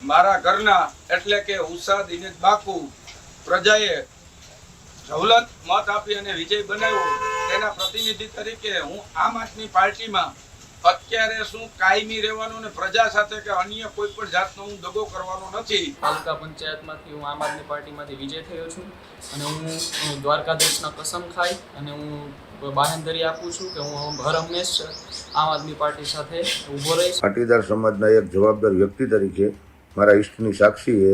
મારા ઘરના એટલે કે ઉષા દિનેશ બાકુ પ્રજાએ જવલંત મત આપી અને વિજય બનાવ્યો તેના પ્રતિનિધિ તરીકે હું આમ આદમી પાર્ટીમાં અત્યારે શું કાયમી રહેવાનો અને પ્રજા સાથે કે અન્ય કોઈ પણ જાતનો હું દગો કરવાનો નથી. તાલુકા પંચાયતમાંથી હું આમ આદમી પાર્ટીમાંથી વિજય થયો છું અને હું દ્વારકાધીશના કસમ ખાઈ અને હું બાહેંધરી આપું છું કે હું હર હંમેશ આમ આદમી પાર્ટી સાથે ઊભો રહીશ. પાટીદાર સમાજના એક જવાબદાર વ્યક્તિ તરીકે મારા ઈષ્ટની સાક્ષીએ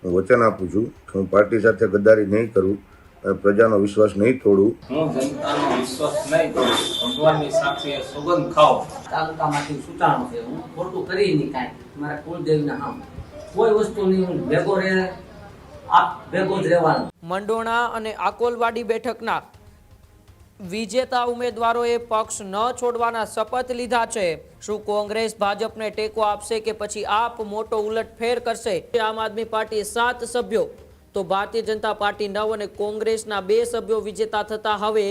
હું વચન આપું છું કે હું પાર્ટી સાથે ગદ્દારી નહીં કરું અને પ્રજાનો વિશ્વાસ નહીં તોડું. હું જનતાનો વિશ્વાસ નહીં તોડું. ભગવાનની સાક્ષીએ સોગંદ ખાઓ. તાલુકામાંથી છૂટાણો છે, હું ખોટું કરી નહીં કાંઈ. મારા કુલદેવના નામ કોઈ વસ્તુની હું ભેગો જ રહેવાનો. મંડોણા અને આકોલવાડી બેઠકના વિજેતા ઉમેદવારોએ પક્ષ ન છોડવાના શપથ લીધા છે. શું કોંગ્રેસ ભાજપને ટેકો આપશે કે પછી આપ મોટો ઉલટફેર કરશે? આમ આદમી પાર્ટી 7 સભ્યો તો ભારતીય જનતા પાર્ટી 9 અને કોંગ્રેસના 2 સભ્યો વિજેતા થતા હવે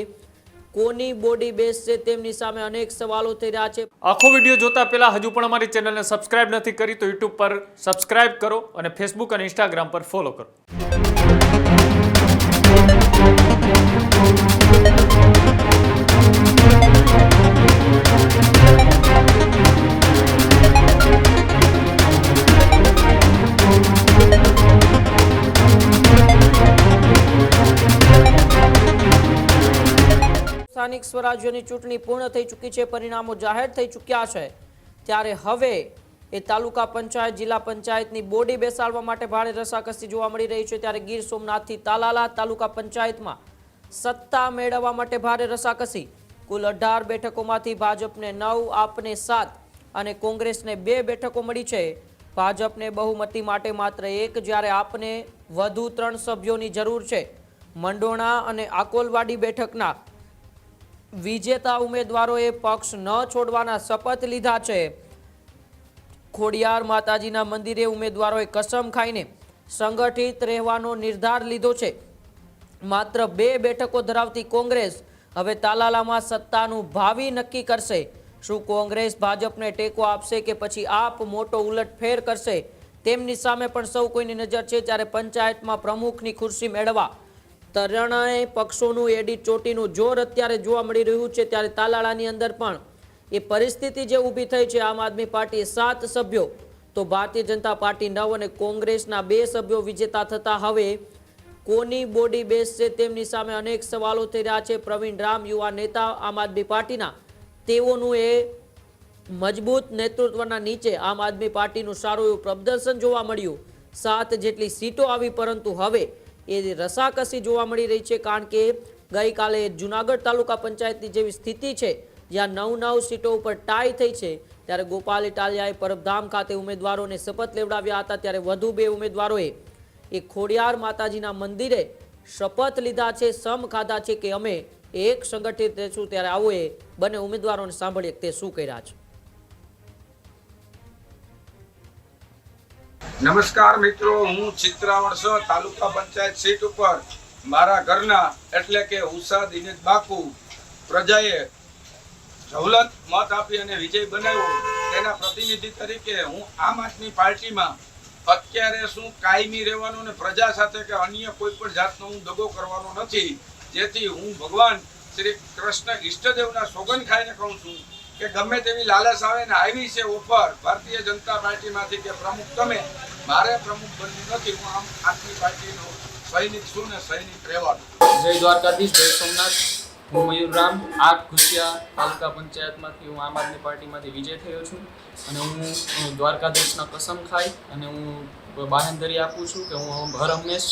કોની બોડી બેસશે તેમની સામે અનેક સવાલો થઈ રહ્યા છે. આખો વિડીયો જોતા પહેલા હજુ પણ અમારી ચેનલને સબસ્ક્રાઇબ નથી કરી તો યુટ્યુબ પર સબસ્ક્રાઇબ કરો અને ફેસબુક અને ઇન્સ્ટાગ્રામ પર ફોલો કરો. સ્થાનિક સ્વરાજ્યની ચૂંટણી પૂર્ણ થઈ ચૂકી છે, પરિણામો જાહેર થઈ ચૂક્યા છે. ત્યારે હવે એ તાલુકા પંચાયત જિલ્લા પંચાયતની બોડી બેસાડવા માટે ભારે રસાકસી જોવા મળી રહી છે. ત્યારે ગીર સોમનાથથી તાલાલા તાલુકા પંચાયતમાં સત્તા મેળવવા માટે ભારે રસાકસી. કુલ 18 બેઠકોમાંથી ભાજપને 9, આપને 7 અને કોંગ્રેસને 2 બેઠકો મળી છે. ભાજપને બહુમતી માટે માત્ર 1 જ્યારે આપને વધુ 3 સભ્યોની જરૂર છે. મંડોણા અને આકોલવાડી બેઠકના વિજેતા ઉમેદવારોએ પક્ષ ન છોડવાના શપથ લીધા છે. ખોડિયાર માતાજીના મંદિરે ઉમેદવારોએ કસમ ખાઈને સંગઠિત રહેવાનો નિર્ધાર લીધો છે. માત્ર 2 બેઠકો ધરાવતી કોંગ્રેસ હવે તાલાલામાં સત્તાનું ભાવિ નક્કી કરશે. શું કોંગ્રેસ ભાજપને ટેકો આપશે કે પછી આપ મોટો ઉલટફેર કરશે તેમની સામે પણ સૌ કોઈની નજર છે. ત્યારે પંચાયતમાં પ્રમુખની ખુરશી મેળવવા ત્રણેય પક્ષોનું એડી ચોટીનું જોર અત્યારે જોવા મળી રહ્યું છે. ત્યારે તાલાળાની અંદર પણ એ પરિસ્થિતિ જે ઊભી થઈ છે, આમ આદમી પાર્ટીએ 7 સભ્યો તો ભારતીય જનતા પાર્ટી 9 અને કોંગ્રેસના 2 સભ્યો વિજેતા થતા હવે કોની બોડી બેસશે તેમની સામે અનેક સવાલો થઈ રહ્યા છે. પ્રવીણ રામ યુવા નેતા આમ આદમી પાર્ટીના, તેઓનું એ મજબૂત નેતૃત્વના નીચે આમ આદમી પાર્ટીનું સારું એવું પ્રદર્શન જોવા મળ્યું. 7 જેટલી સીટો આવી, પરંતુ હવે એ રસાકસી જોવા મળી રહી છે. કારણ કે ગઈકાલે જુનાગઢ તાલુકા પંચાયતની જેવી સ્થિતિ છે જ્યાં 9 સીટો ઉપર ટાઈ થઈ છે. ત્યારે ગોપાલ ઇટાલિયાએ પરબધામ ખાતે ઉમેદવારોને શપથ લેવડાવ્યા હતા. ત્યારે વધુ 2 ઉમેદવારોએ એ ખોડિયાર માતાજીના મંદિરે શપથ લીધા છે, સમ ખાધા છે કે અમે એક સંગઠિત રહેશું. ત્યારે આવો એ બંને ઉમેદવારોને સાંભળીએ તે શું કર્યા છે. નમસ્કાર મિત્રો, હું ચિત્રાવણ તાલુકા પંચાયત સીટ ઉપર મારા ઘરના એટલે કે ઉષા દિનેશ બાકુ પ્રજાએ જવલંત મત આપી અને વિજય બનાવ્યો તેના પ્રતિનિધિ તરીકે હું આમ આદમી પાર્ટીમાં અત્યારે શું કાયમી રહેવાનો અને પ્રજા સાથે કે અન્ય કોઈ પણ જાતનો હું દગો કરવાનો નથી. જેથી હું ભગવાન શ્રી કૃષ્ણ ઈષ્ટદેવના સોગંદ ખાઈને કહું છું કે ગમે તેવી લાલચ આવે ને આવી છે ઓફર ભારતીય જનતા પાર્ટીમાંથી કે પ્રમુખ તમે, મારે પ્રમુખ બનવું નથી. હું આમ આદમી પાર્ટીનો સૈનિક છું ને સૈનિક રહેવાનું. જય દ્વારકાધીશ, જય સોમનાથ. હું મયુર રામ આ ખુશિયા તાલુકા પંચાયતમાંથી હું આમ આદમી પાર્ટીમાંથી વિજય થયો છું અને હું દ્વારકાધીશના કસમ ખાઈ અને હું બાહેંધરી આપું છું કે હું હર હંમેશ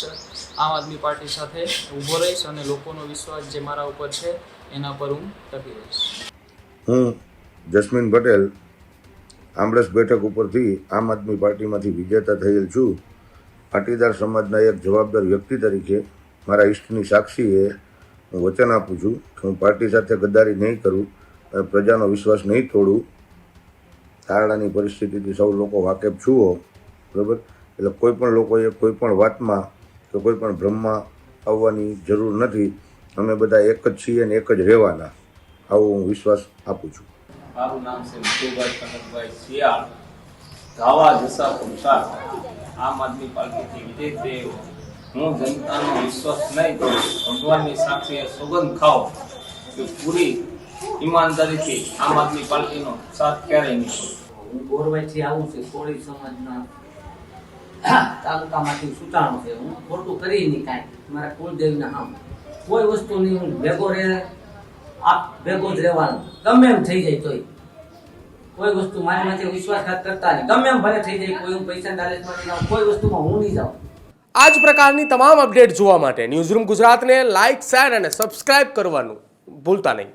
આમ આદમી પાર્ટી સાથે ઊભો રહીશ અને લોકોનો વિશ્વાસ જે મારા ઉપર છે એના પર હું ટકી રહીશ. હું જસ્મીન પટેલ આંબળસ બેઠક ઉપરથી આમ આદમી પાર્ટીમાંથી વિજેતા થયેલ છું. પાટીદાર સમાજના એક જવાબદાર વ્યક્તિ તરીકે મારા ઈષ્ટની સાક્ષીએ હું વચન આપું છું કે હું પાર્ટી સાથે ગદ્દારી નહીં કરું અને પ્રજાનો વિશ્વાસ નહીં તોડું. તાલાળાની પરિસ્થિતિથી સૌ લોકો વાકેફ છુઓ, બરાબર. એટલે કોઈ પણ લોકોએ કોઈ પણ વાતમાં કે કોઈ પણ ભ્રમમાં આવવાની જરૂર નથી. અમે બધા એક જ છીએ અને એક જ રહેવાના, આવો હું વિશ્વાસ આપું છું. મારું નામ છે મુતુભાઈ કનકભાઈ શિયાળ. ધાવા જસા પુરસાદ આમ આદમી પાર્ટીથી વિજય થયો. હું જનતાનો વિશ્વાસ નહીં કરું. ભગવાનની સાક્ષીએ સોગંદ ખાઓ કે પૂરી ઈમાનદારીથી આમ આદમી પાર્ટીનો સાથ ક્યારેય નહીં છોડું. હું ગોરવાઈથી આવું છું, કોળી સમાજના તાલુકામાંથી સૂચાણો છે. હું ખોટું કરી નહીં કાંઈ, મારા કુળદેવના હામ કોઈ વસ્તુ નહીં. હું ભેગો ભેગો જ રહેવાનું, ગમે એમ થઈ જાય તોય. કોઈ વસ્તુ મારી માટે વિશ્વાસઘાત કરતા નહીં, ગમે એમ ભલે થઈ જાય. કોઈ હું પૈસા લાલચમાં કોઈ વસ્તુમાં હું નહીં જાઉં. આ જ પ્રકારની તમામ અપડેટ જોવા માટે ન્યૂઝરૂમ ગુજરાતને લાઇક, શેર અને સબસ્ક્રાઇબ કરવાનું ભૂલતા નહીં.